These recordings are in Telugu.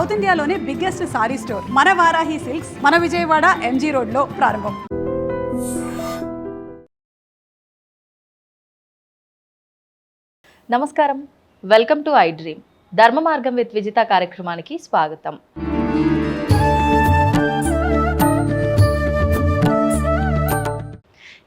సౌత్ ఇండియాలోనే బిగ్గెస్ట్ సారీ స్టోర్ మన వారాహి సిల్క్స్ మన విజయవాడ ఎంజీ రోడ్లో ప్రారంభం. నమస్కారం, వెల్కమ్ టు ఐ డ్రీమ్. ధర్మ మార్గం విత్ విజిత కార్యక్రమానికి స్వాగతం.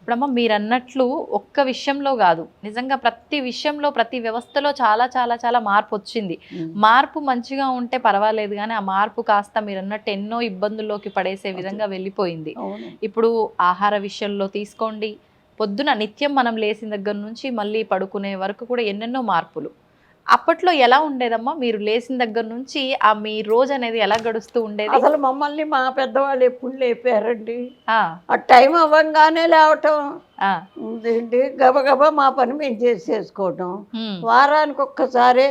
ఇప్పుడమ్మ మీరు అన్నట్లు ఒక్క విషయంలో కాదు, నిజంగా ప్రతి విషయంలో ప్రతి వ్యవస్థలో చాలా చాలా చాలా మార్పు వచ్చింది. మార్పు మంచిగా ఉంటే పర్వాలేదు, కానీ ఆ మార్పు కాస్త మీరు అన్నట్టు ఎన్నో ఇబ్బందుల్లోకి పడేసే విధంగా వెళ్ళిపోయింది. ఇప్పుడు ఆహార విషయంలో తీసుకోండి, పొద్దున నిత్యం మనం లేచిన దగ్గర నుంచి మళ్ళీ పడుకునే వరకు కూడా ఎన్నెన్నో మార్పులు. అప్పట్లో ఎలా ఉండేదమ్మా? మీరు లేచిన దగ్గర నుంచి ఆ మీ రోజు అనేది ఎలా గడుస్తూ ఉండేది? అసలు మమ్మల్ని మా పెద్దవాళ్ళు ఎప్పుడు లేపారండి. ఆ టైం అవ్వగానే లేవటం, ఏంటి గబగబా మా పని మేము చేసేసుకోవటం. వారానికి ఒక్కసారి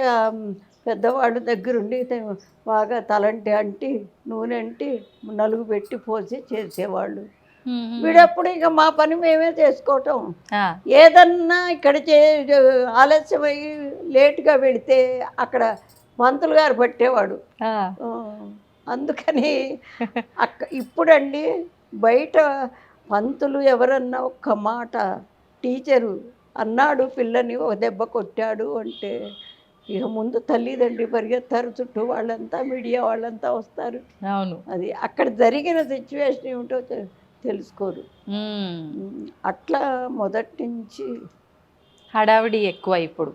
పెద్దవాళ్ళు దగ్గరుండి బాగా తలంటి అంటి నూనె అంటి నలుగు పెట్టి పోసి చేసేవాళ్ళు. వీడప్పుడు ఇక మా పని మేమే చేసుకోవటం. ఏదన్నా ఇక్కడ ఆలస్యమై లేటుగా వెళితే అక్కడ మంత్రులు గారు పట్టేవాడు. అందుకని ఇప్పుడండి బయట పంతులు ఎవరన్నా ఒక్క మాట టీచరు అన్నాడు పిల్లని ఒక దెబ్బ కొట్టాడు అంటే ఇక ముందు తల్లిదండ్రి పరిగెత్తారు, చుట్టూ వాళ్ళంతా మీడియా వాళ్ళంతా వస్తారు. అవును, అది అక్కడ జరిగిన సిచ్యువేషన్ ఏమిటో తెలుసుకోరు. అట్లా మొదటి నుంచి హడావిడి ఎక్కువ. ఇప్పుడు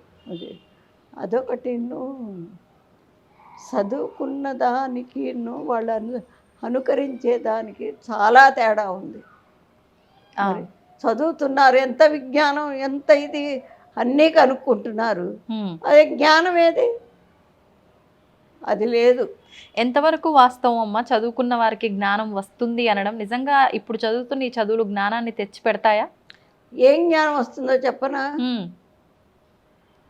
అదొకటి చదువుకున్న దానికి వాళ్ళను అనుకరించేదానికి చాలా తేడా ఉంది. చదువుతున్నారు, ఎంత విజ్ఞానం ఎంత ఇది అన్నీ కనుక్కుంటున్నారు. అదే జ్ఞానం ఏది? అది లేదు. ఎంతవరకు వాస్తవం అమ్మ? చదువుకున్న వారికి జ్ఞానం వస్తుంది అనడం నిజంగా ఇప్పుడు చదువుతున్న ఈ చదువులు జ్ఞానాన్ని తెచ్చి పెడతాయా? ఏం జ్ఞానం వస్తుందో చెప్పనా?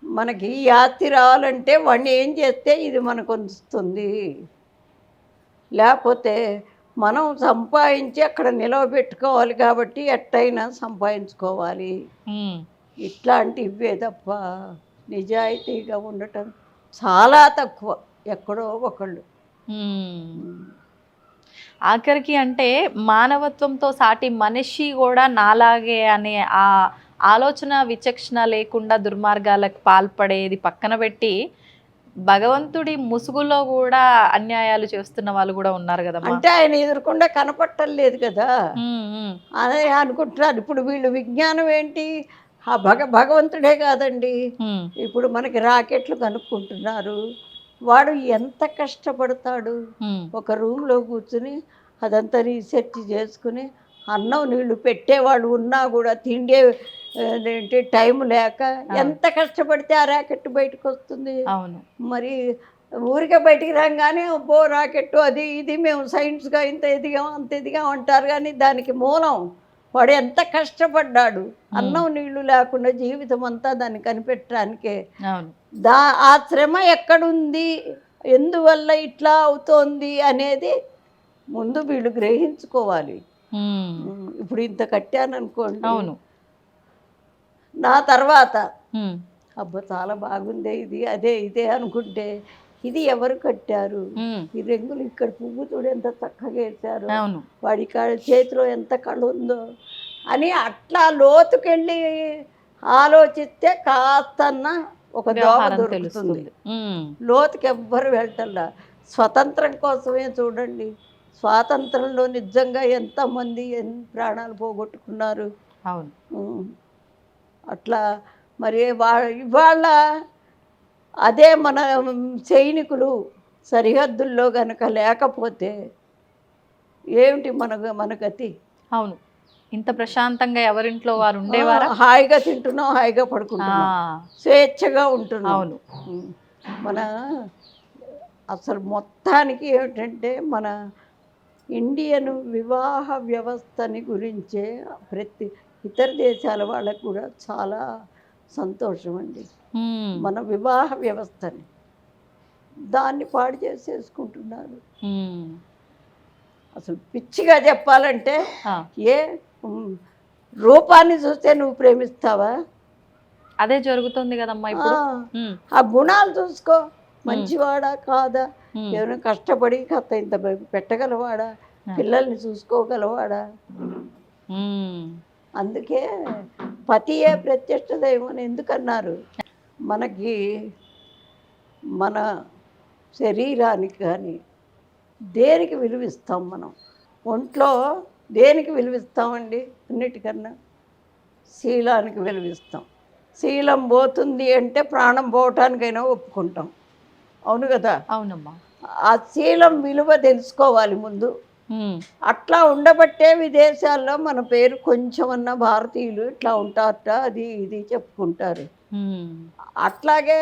మనకి ఈ ఆస్తి రావాలంటే వాడిని ఏం చేస్తే ఇది మనకు వస్తుంది, లేకపోతే మనం సంపాదించి అక్కడ నిలవబెట్టుకోవాలి. కాబట్టి ఎట్టయినా సంపాదించుకోవాలి. ఇట్లాంటివే తప్ప నిజాయితీగా ఉండటం చాలా తక్కువ, ఎక్కడో ఒకళ్ళు. ఆఖరికి అంటే మానవత్వంతో సాటి మనిషి కూడా నాలాగే అనే ఆ ఆలోచన విచక్షణ లేకుండా దుర్మార్గాలకు పాల్పడేది పక్కన పెట్టి భగవంతుడి ముసుగులో కూడా అన్యాయాలు చేస్తున్న వాళ్ళు కూడా ఉన్నారు కదా. అంటే ఆయన ఎదురకుండా కనపట్టలేదు కదా అదే అనుకుంటున్నారు. ఇప్పుడు వీళ్ళు విజ్ఞానం ఏంటి? ఆ భగవంతుడే కాదండి, ఇప్పుడు మనకి రాకెట్లు కనుక్కుంటున్నారు. వాడు ఎంత కష్టపడతాడు, ఒక రూమ్లో కూర్చుని అదంతా రీసెర్చ్ చేసుకుని అన్నం నీళ్లు పెట్టేవాళ్ళు ఉన్నా కూడా తిండే ఏంటి టైం లేక ఎంత కష్టపడితే ఆ రాకెట్ బయటకు వస్తుంది. మరి ఊరికే బయటికి రాగానే పో రాకెట్టు అది ఇది మేము సైన్స్గా ఇంత ఎదిగాం అంత ఎదిగాం అంటారు. కానీ దానికి మూలం వాడు ఎంత కష్టపడ్డాడు. అన్నం నీళ్లు లేకుండా జీవితం అంతా దాన్ని కనిపెట్టడానికే. ఆ శ్రమ ఎక్కడుంది, ఎందువల్ల ఇట్లా అవుతోంది అనేది ముందు వీళ్ళు గ్రహించుకోవాలి. ఇప్పుడు ఇంత కట్టాననుకోండి, అవును, నా తర్వాత అబ్బా చాలా బాగుందే ఇది అదే ఇదే అనుకుంటే ఇది ఎవరు కట్టారు, ఈ రంగులు ఇక్కడ పువ్వు చూడు ఎంత చక్కగా వేశారు, వాడి చేతిలో ఎంత కళ ఉందో అని అట్లా లోతుకెళ్ళి ఆలోచిస్తే కాస్తన్నా ఒక దోమ దొరుకుతుంది. లోతుకి ఎవ్వరు వెళ్ళటల్లా. స్వతంత్రం కోసమే చూడండి, స్వాతంత్రంలో నిజంగా ఎంతమంది ఎన్ని ప్రాణాలు పోగొట్టుకున్నారు. అట్లా మరి ఇవాళ అదే మన సైనికులు సరిహద్దుల్లో గనక లేకపోతే ఏమిటి మన గతి? అవును, ఇంత ప్రశాంతంగా ఎవరింట్లో వారు ఉండేవారు. హాయిగా తింటున్నాం, హాయిగా పడుకుంటున్నాం, స్వేచ్ఛగా ఉంటున్నాం. అవును, మన అసలు మొత్తానికి ఏమిటంటే మన ఇండియన్ వివాహ వ్యవస్థని గురించే ప్రతి ఇతర దేశాల వాళ్ళకు కూడా చాలా సంతోషం అండి. మన వివాహ వ్యవస్థని దాన్ని పాడు చేసేసుకుంటున్నారు. అసలు పిచ్చిగా చెప్పాలంటే రూపాన్ని చూస్తే నువ్వు ప్రేమిస్తావా? అదే జరుగుతుంది కదమ్మా ఇప్పుడు. ఆ గుణాలు చూసుకో. మంచివాడా కాదా, ఉమ్, ఏమైనా కష్టపడి కథ ఇంత పెట్టగలవాడా, పిల్లల్ని చూసుకోగలవాడా. ఉమ్, అందుకే పతియే ప్రత్యక్ష దైవం అని ఎందుకన్నారు. మనకి మన శరీరానికి కానీ దేనికి విలువిస్తాం మనం, ఒంట్లో దేనికి విలువిస్తామండి, అన్నిటికన్నా శీలానికి విలువిస్తాం. శీలం పోతుంది అంటే ప్రాణం పోవటానికైనా ఒప్పుకుంటాం, అవును కదా. అవునమ్మా. ఆ శీలం విలువ తెలుసుకోవాలి ముందు. ఉమ్, అట్లా ఉండబట్టే విదేశాల్లో మన పేరు కొంచెమన్నా భారతీయులు ఇట్లా ఉంటారట, అది ఇది చెప్పుకుంటారు. ఉమ్, అట్లాగే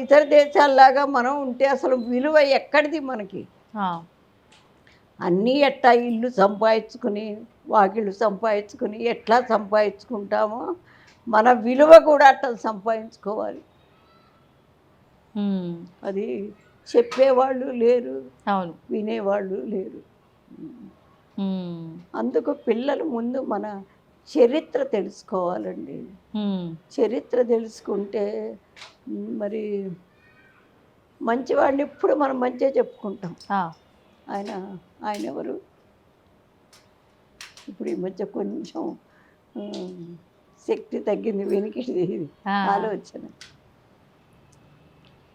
ఇతర దేశాల్లాగా మనం ఉంటే అసలు విలువ ఎక్కడిది మనకి. ఆ, అన్నీ ఎట్లా ఇల్లు సంపాదించుకుని వాకిళ్ళు సంపాదించుకుని ఎట్లా సంపాదించుకుంటామో మన విలువ కూడా అట్లా సంపాదించుకోవాలి. ఉమ్, అది చెప్పేవాళ్ళు లేరు, అవును. వినేవాళ్ళు లేరు. ఉమ్, అందుకు పిల్లలు ముందు మన చరిత్ర తెలుసుకోవాలండి. ఉమ్, చరిత్ర తెలుసుకుంటే మరి మంచివాడిని ఇప్పుడు మనం మంచిగా చెప్పుకుంటాం. ఆ, ఆయన ఆయన ఎవరు, ఇప్పుడు ఈ మధ్య కొంచెం ఆ, శక్తి తగ్గింది, వెనికిది ఆ. ఆలోచన.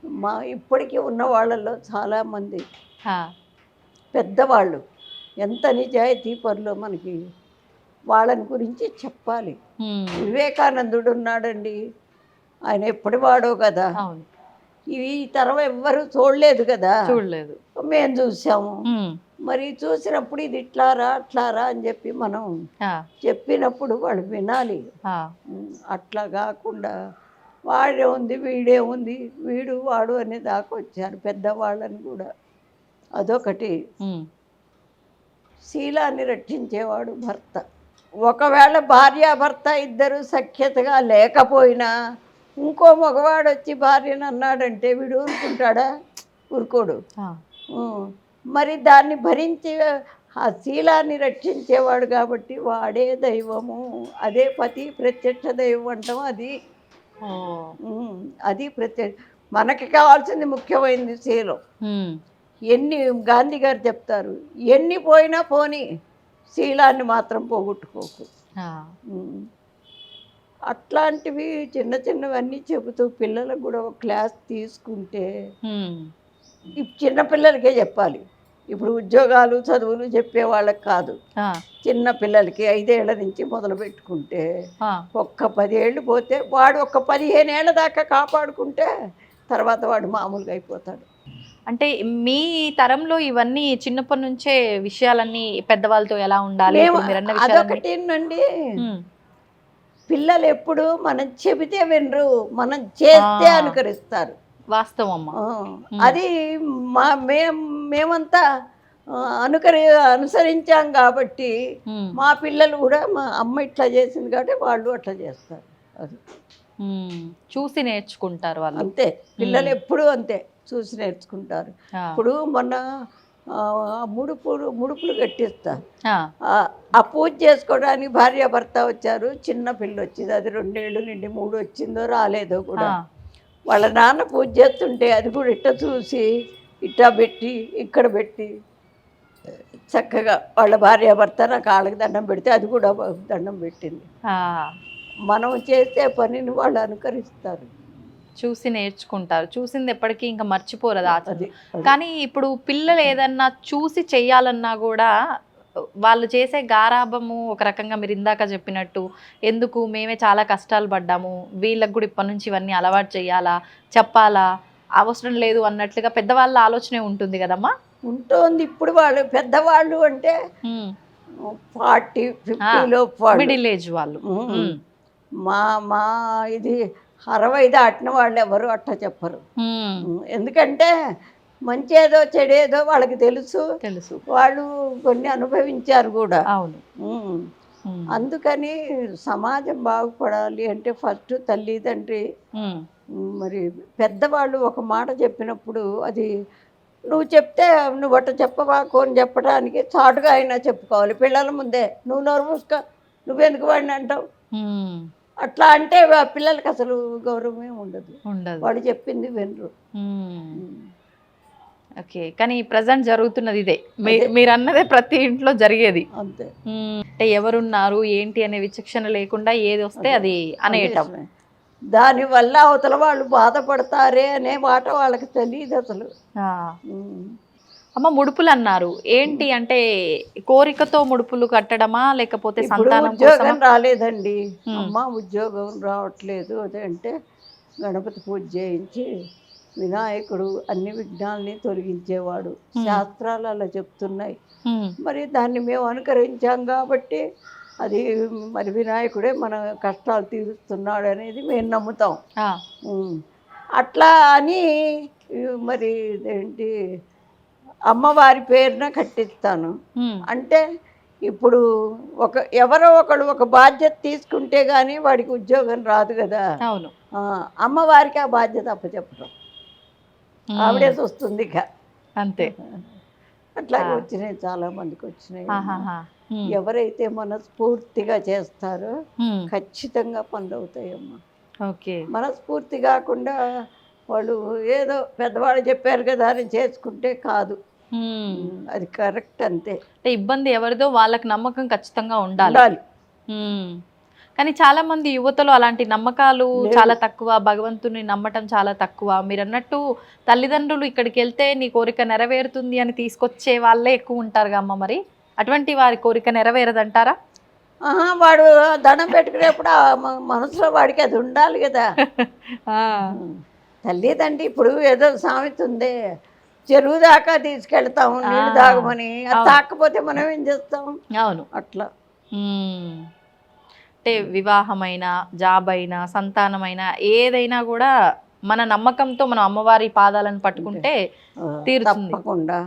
మా ఇప్పటికీ ఉన్న వాళ్ళల్లో చాలామంది ఆ, పెద్దవాళ్ళు ఎంత నిజాయితీ పరులో మనకి వాళ్ళని గురించి చెప్పాలి. ఉమ్, వివేకానందుడు ఉన్నాడండి, ఆయన ఎప్పటి వాడో కదా, అవును. ఈ తరం ఎవ్వరు చూడలేదు కదా, చూడలేదు. మేము చూసాము. ఉమ్, మరి చూసినప్పుడు ఇది ఇట్లారా అట్లారా అని చెప్పి మనం ఆ, చెప్పినప్పుడు వాళ్ళు వినాలి. ఆ, అట్లా కాకుండా వాడే ఉంది వీడే ఉంది వీడు వాడు అనే దాకా వచ్చారు పెద్దవాళ్ళని కూడా. అదొకటి. ఉమ్, శీలాన్ని రక్షించేవాడు భర్త. ఒకవేళ భార్యాభర్త ఇద్దరు సఖ్యతగా లేకపోయినా ఇంకో మగవాడు వచ్చి భార్యను అన్నాడంటే వీడు ఊరుకుంటాడా, ఊరుకోడు. ఆ, మరి దాన్ని భరించి ఆ శీలాన్ని రక్షించేవాడు కాబట్టి వాడే దైవము, అదే పతి ప్రత్యక్ష దైవం అంటాం. అది ఓ, అది ప్రత్యక్ష. మనకి కావాల్సింది ముఖ్యమైనది శీలం. ఉమ్, ఎన్ని గాంధీ గారు చెప్తారు, ఎన్ని పోయినా పోని శీలాన్ని మాత్రం పోగొట్టుకోకు. ఆ, అట్లాంటివి చిన్న చిన్నవన్నీ చెబుతూ పిల్లలకు కూడా ఒక క్లాస్ తీసుకుంటే, ఉమ్, ఈ చిన్నపిల్లలకే చెప్పాలి. ఇప్పుడు ఉద్యోగాలు చదువులు చెప్పే వాళ్ళకి కాదు, ఆ, చిన్న పిల్లలకి 5 ఏళ్ల నుంచి మొదలు పెట్టుకుంటే ఆ, ఒక్క 10 ఏళ్ళు పోతే వాడు ఒక్క 15 ఏళ్ళ దాకా కాపాడుకుంటే తర్వాత వాడు మామూలుగా అయిపోతాడు. అంటే మీ తరంలో ఇవన్నీ చిన్నప్పటి నుంచే విషయాలన్నీ పెద్దవాళ్ళతో ఎలా ఉండాలి, మేము ఇప్పుడు మీరన్న విషయాలన్నీ. అదొకటేనండి, ఉమ్, పిల్లలు ఎప్పుడు మనం చెబితే వినరు, మనం చేస్తే అనుకరిస్తారు. వాస్తవం అమ్మ. అది మేమంతా అనుసరించాం కాబట్టి ఉమ్, మా పిల్లలు కూడా మా అమ్మ ఇట్లా చేసింది కాబట్టి వాళ్ళు అట్లా చేస్తారు. అది ఉమ్, చూసి నేర్చుకుంటారు వాళ్ళు. అంతే, పిల్లలు ఎప్పుడూ అంతే చూసి నేర్చుకుంటారు. ఆ, ఇప్పుడు మొన్న ముడుపులు కట్టిస్తారు. ఆ, ఆ పూజ చేసుకోవడానికి భార్యాభర్త వచ్చారు, చిన్న పిల్ల వచ్చింది, అది 2 ఏళ్ళు నిండి 3 వచ్చిందో రాలేదో కూడా. ఆ, వాళ్ళ నాన్న పూజ చేస్తుంటే అది కూడా ఇట్ట చూసి ఇట్టా పెట్టి ఇక్కడ పెట్టి చక్కగా వాళ్ళ భార్యాభర్త నా కాళ్ళకి దండం పెడితే అది కూడా దండం పెట్టింది. ఆ, మనం చేసే పనిని వాళ్ళు అనుకరిస్తారు. చూసి నేర్చుకుంటారు, చూసింది ఎప్పటికీ ఇంకా మర్చిపోరు అది ఆచరణ. అది కానీ ఇప్పుడు పిల్లలు ఏదన్నా చూసి చెయ్యాలన్నా కూడా వాళ్ళు చేసే గారాబము ఒక రకంగా మీరు ఇందాక చెప్పినట్టు, ఎందుకు మేమే చాలా కష్టాలు పడ్డాము, వీళ్ళకి కూడా ఇప్పటి నుంచి ఇవన్నీ అలవాటు చేయాలా, చెప్పాలా, అవసరం లేదు అన్నట్లుగా పెద్దవాళ్ళ ఆలోచనే ఉంటుంది కదమ్మా. ఉంటుంది. ఇప్పుడు వాళ్ళు పెద్దవాళ్ళు అంటే 40-50 మిడిల్ ఏజ్ వాళ్ళు. మా మా ఇది 60 దాటిన వాళ్ళు ఎవరు అట్లా చెప్పరు. ఎందుకంటే మంచి ఏదో చెడేదో వాళ్ళకి తెలుసు, వాళ్ళు కొన్ని అనుభవించారు కూడా. అవును. అందుకని సమాజం బాగుపడాలి అంటే ఫస్ట్ తల్లిదండ్రి, మరి పెద్దవాళ్ళు ఒక మాట చెప్పినప్పుడు అది నువ్వు చెప్తే నువ్వు అట్ట చెప్పవాకు అని చెప్పడానికి చాటుగా అయినా చెప్పుకోవాలి. పిల్లల ముందే నువ్వు నోరు మూసుకో, నువ్వెందుకు వాడిని అంటావు, అట్లా అంటే పిల్లలకి అసలు గౌరవమే ఉండదు. వాడు చెప్పింది వినరు. ఓకే, కానీ ప్రజెంట్ జరుగుతున్నది ఇదే. మీరు అన్నదే ప్రతి ఇంట్లో జరిగేది. అంతే. అంటే ఎవరున్నారు ఏంటి అనే విచక్షణ లేకుండా ఏది వస్తే అది అనేయటం. దానివల్ల అవతల వాళ్ళు బాధపడతారే అనే మాట వాళ్ళకి తెలియదు అసలు. ఉమ్. అమ్మ, ముడుపులు అన్నారు ఏంటి అంటే కోరికతో ముడుపులు కట్టడమా లేకపోతే ఇప్పుడు సంతానం ఉద్యోగం కోసమా? రాలేదండి, అమ్మ ఉద్యోగం రావట్లేదు అదంటే గణపతి పూజ చేయించి వినాయకుడు అన్ని విఘ్నాలని తొలగించేవాడు, శాస్త్రాలు అలా చెప్తున్నాయి. మరి దాన్ని మేము అనుకరించాం కాబట్టి అది మరి వినాయకుడే మన కష్టాలు తీరుస్తున్నాడు అనేది మేము నమ్ముతాం. అట్లా అని మరి ఏంటి అమ్మవారి పేరున కట్టిస్తాను అంటే ఇప్పుడు ఎవరో ఒకడు ఒక బాధ్యత తీసుకుంటే గానీ వాడికి ఉద్యోగం రాదు కదా. అవును. అమ్మవారికి ఆ బాధ్యత అప్పచెప్పడం, ఆవిడే వస్తుంది ఇక అంతే. అట్లాగే వచ్చినాయి, చాలా మందికి వచ్చినాయి. ఎవరైతే మనస్ఫూర్తిగా చేస్తారో ఖచ్చితంగా పనులు అవుతాయమ్మా. ఓకే, మనస్ఫూర్తి కాకుండా వాళ్ళు ఏదో పెద్దవాళ్ళు చెప్పారు కదా అని చేసుకుంటే కాదు, అది కరెక్ట్ అంతే. ఇబ్బంది ఎవరిదో వాళ్ళకి నమ్మకం ఖచ్చితంగా ఉండాలి. కానీ చాలా మంది యువతలో అలాంటి నమ్మకాలు చాలా తక్కువ, భగవంతుని నమ్మటం చాలా తక్కువ. మీరు అన్నట్టు తల్లిదండ్రులు ఇక్కడికి వెళ్తే నీ కోరిక నెరవేరుతుంది అని తీసుకొచ్చే వాళ్ళే ఎక్కువ ఉంటారు అమ్మ. మరి అటువంటి వారి కోరిక నెరవేరదంటారా? వాడు దండం పెట్టుకునేప్పుడు మనసులో వాడికి అది ఉండాలి కదా. తల్లిదండ్రి ఇప్పుడు ఏదో సామెత ఉంది, చెరువు దాకా తీసుకెళ్తాము నీళ్ళు తాగమని, అది తాకపోతే మనం ఏం చేస్తాం? అవును, అట్లా. అంటే వివాహమైన, జాబ్ అయినా, సంతానమైనా ఏదైనా కూడా మన నమ్మకంతో మనం అమ్మవారి పాదాలను పట్టుకుంటే తీరుతుంది తప్పకుండా.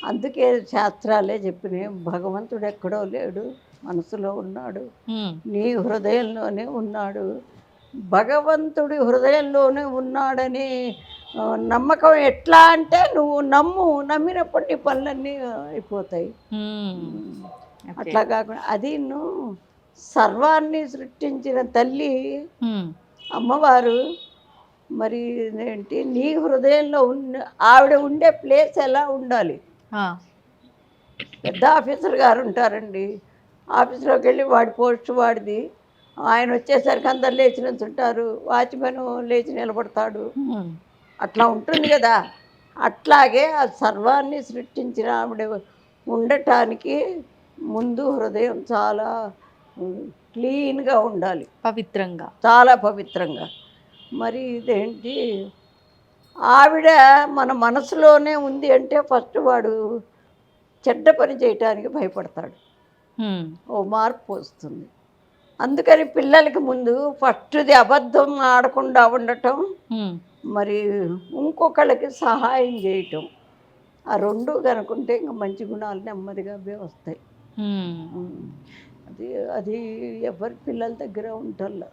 అందుకే శాస్త్రాలే చెప్పినాయి, భగవంతుడు ఎక్కడో లేడు, మనసులో ఉన్నాడు, నీ హృదయంలోనే ఉన్నాడు. భగవంతుడి హృదయంలోనే ఉన్నాడని నమ్మకం ఎట్లా అంటే నువ్వు నమ్మినప్పుడు నీ పనులన్నీ అయిపోతాయి. అట్లా కాకుండా అది నువ్వు సర్వాన్ని సృష్టించిన తల్లి అమ్మవారు మరి ఏంటి నీ హృదయంలో ఆవిడ ఉండే ప్లేస్ ఎలా ఉండాలి? పెద్ద ఆఫీసర్ గారు ఉంటారండి, ఆఫీస్లోకి వెళ్ళి వాడి పోస్ట్ వాడిది, ఆయన వచ్చేసరికి అందరు లేచి నిల్చుంటారు, వాచ్మెన్ లేచి నిలబడతాడు, అట్లా ఉంటుంది కదా. అట్లాగే ఆ సర్వాన్ని సృష్టించిన ఆవిడ ఉండటానికి ముందు హృదయం చాలా క్లీన్గా ఉండాలి, పవిత్రంగా, చాలా పవిత్రంగా. మరి ఇదేంటి ఆవిడ మన మనసులోనే ఉంది అంటే ఫస్ట్ వాడు చెడ్డ పని చేయటానికి భయపడతాడు, ఓ మార్పు వస్తుంది. అందుకని పిల్లలకి ముందు ఫస్ట్ది అబద్ధం ఆడకుండా ఉండటం, మరి ఇంకొకళ్ళకి సహాయం చేయటం, ఆ రెండు కనుకుంటే ఇంకా మంచి గుణాలు నెమ్మదిగా వస్తాయి. అది అది ఎవరి పిల్లల దగ్గర ఉంటల్లా.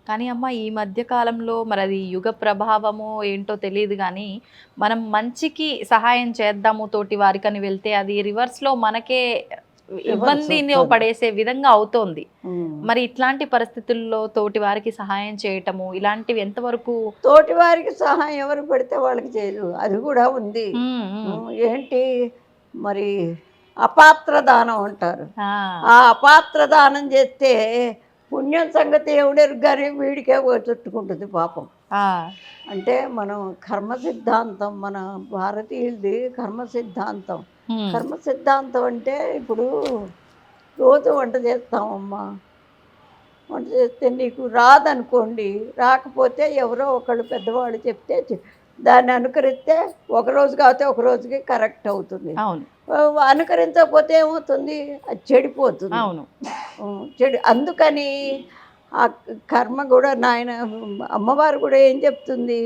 కానీ అమ్మ, ఈ మధ్య కాలంలో మరి అది యుగ ప్రభావమో ఏంటో తెలియదు కానీ మనం మంచికి సహాయం చేద్దాము తోటి వారికని వెళ్తే అది రివర్స్లో మనకే ఇబ్బందిని పడేసే విధంగా అవుతోంది. మరి ఇట్లాంటి పరిస్థితుల్లో తోటి వారికి సహాయం చేయటము ఇలాంటివి ఎంతవరకు? తోటి వారికి సహాయం ఎవరు పెడితే వాళ్ళకి చేయదు, అది కూడా ఉంది. ఏంటి మరి అపాత్ర దానం అంటారు, ఆ అపాత్ర దానం చేస్తే పుణ్యం సంగతి ఎవడెరు కానీ వీడికే చుట్టుకుంటుంది పాపం. అంటే మనం కర్మ సిద్ధాంతం, మన భారతీయులది కర్మ సిద్ధాంతం. కర్మ సిద్ధాంతం అంటే ఇప్పుడు రోజు వంట చేస్తామమ్మా, వంట చేస్తే నీకు రాదనుకోండి, రాకపోతే ఎవరో ఒకళ్ళు పెద్దవాళ్ళు చెప్తే దాన్ని అనుకరిస్తే ఒకరోజు కాకపోతే ఒక రోజుకి కరెక్ట్ అవుతుంది. అవును, అనుకరించకపోతే ఏమవుతుంది? అది చెడిపోతుంది. అవును, చెడు. అందుకని ఆ కర్మ కూడా నాయన అమ్మవారు కూడా ఏం చెప్తుంది,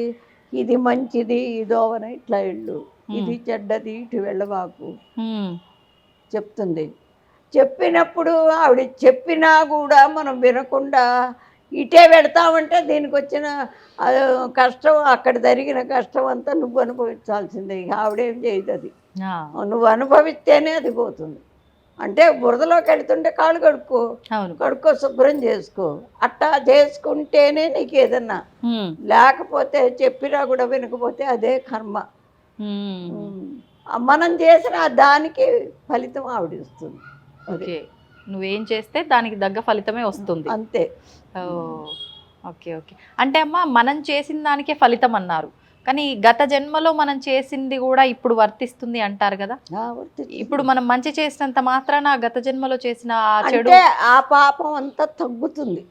ఇది మంచిది ఇదోవన ఇట్లా వెళ్ళు, ఇది చెడ్డది ఇటు వెళ్ళబాకు చెప్తుంది. చెప్పినప్పుడు ఆవిడ చెప్పినా కూడా మనం వినకుండా ఇటే పెడతామంటే దీనికి వచ్చిన కష్టం, అక్కడ జరిగిన కష్టం అంతా నువ్వు అనుభవించాల్సిందే. ఇక ఆవిడేం చేయదు, అది నువ్వు అనుభవిస్తేనే అది పోతుంది. అంటే బురదలోకి వెళ్తుంటే కాళ్ళు కడుక్కో శుభ్రం చేసుకో, అట్టా చేసుకుంటేనే నీకు ఏదన్నా. లేకపోతే చెప్పినా కూడా వినకపోతే అదే కర్మ. మనం చేసిన దానికి ఫలితం ఆవిడ ఇస్తుంది. ఓకే, నువ్వేం చేస్తే దానికి తగ్గ ఫలితమే వస్తుంది. అంతే. Okay okay. అంటే అమ్మ మనం చేసిన దానికే ఫలితం అన్నారు, కానీ గత జన్మలో మనం చేసింది కూడా ఇప్పుడు వర్తిస్తుంది అంటారు కదా. ఇప్పుడు మనం మంచి చేసినంత మాత్రాన గత జన్మలో చేసిన ఆ చెడు అంటే ఆ పాపం అంతా తగ్గుతుంది,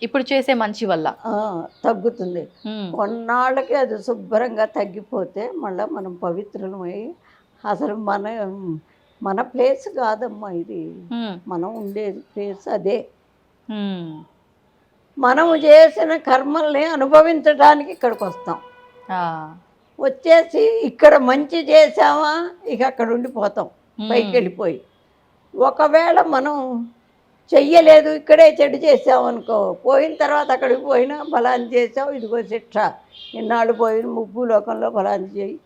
ఇప్పుడు చేసే మంచి వల్ల తగ్గుతుంది. కొన్నాళ్ళకి అది శుభ్రంగా తగ్గిపోతే మళ్ళీ మనం పవిత్రమై అసలు మన ప్లేస్ కాదమ్మా ఇది, మనం ఉండేది ప్లేస్ అదే. మనము చేసిన కర్మల్ని అనుభవించడానికి ఇక్కడికి వస్తాం. వచ్చేసి ఇక్కడ మంచి చేసామా ఇక అక్కడ ఉండిపోతాం పైకి వెళ్ళిపోయి. ఒకవేళ మనం చెయ్యలేదు ఇక్కడే చెడు చేసామనుకో, పోయిన తర్వాత అక్కడికి పోయినా ఫలాన్ని చేసావు, ఇదిగో శిక్ష, ఇన్నాళ్ళు పోయిన ముగ్గు లోకంలో ఫలాన్ని చేయి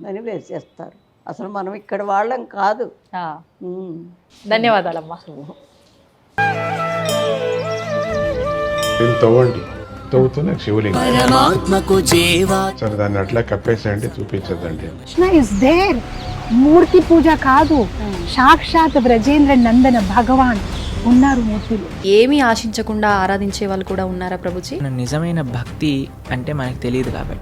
అని వేసేస్తారు. అసలు మనం ఇక్కడ వాళ్ళం కాదు. ధన్యవాదాలమ్మా. తవ్వండి, తవ్వుతూనే శివలింగం సరే దాన్ని అట్లా కప్పేసేయండి, చూపించదండి. Krishna is there. మూర్తి పూజ కాదు, సాక్షాత్ బ్రజేంద్ర నందన భగవాన్ ఉన్నారు మూర్తిలో. ఏమీ ఆశించకుండా ఆరాధించే వాళ్ళు కూడా ఉన్నారా ప్రభుజీ? నిజమైన భక్తి అంటే మనకు తెలియదు కాబట్టి